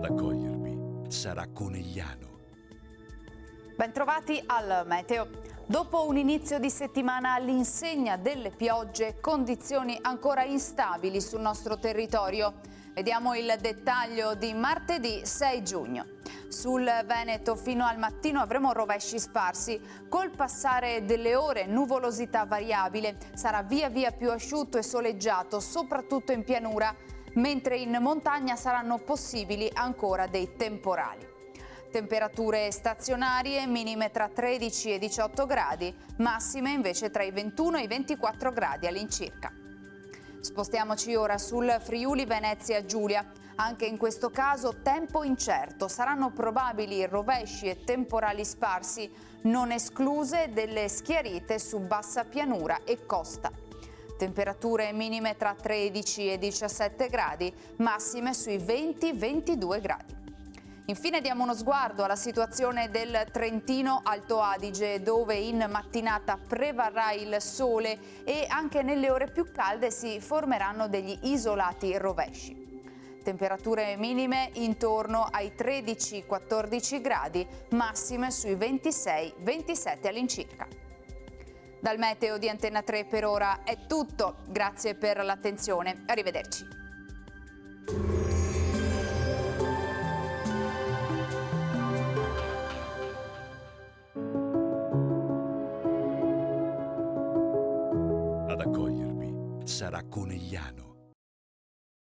Ad accogliervi sarà Conegliano. Bentrovati al Meteo. Dopo un inizio di settimana all'insegna delle piogge, condizioni ancora instabili sul nostro territorio. Vediamo il dettaglio di martedì 6 giugno. Sul Veneto fino al mattino avremo rovesci sparsi. Col passare delle ore nuvolosità variabile, sarà via via più asciutto e soleggiato, soprattutto in pianura, mentre in montagna saranno possibili ancora dei temporali. Temperature stazionarie, minime tra 13 e 18 gradi, massime invece tra i 21 e i 24 gradi all'incirca. Spostiamoci ora sul Friuli Venezia Giulia. Anche in questo caso tempo incerto, saranno probabili rovesci e temporali sparsi, non escluse delle schiarite su bassa pianura e costa. Temperature minime tra 13 e 17 gradi, massime sui 20-22 gradi. Infine diamo uno sguardo alla situazione del Trentino Alto Adige, dove in mattinata prevarrà il sole e anche nelle ore più calde si formeranno degli isolati rovesci. Temperature minime intorno ai 13-14 gradi, massime sui 26-27 all'incirca. Dal Meteo di Antenna 3 per ora è tutto, grazie per l'attenzione, arrivederci. Ad accogliervi sarà Conegliano.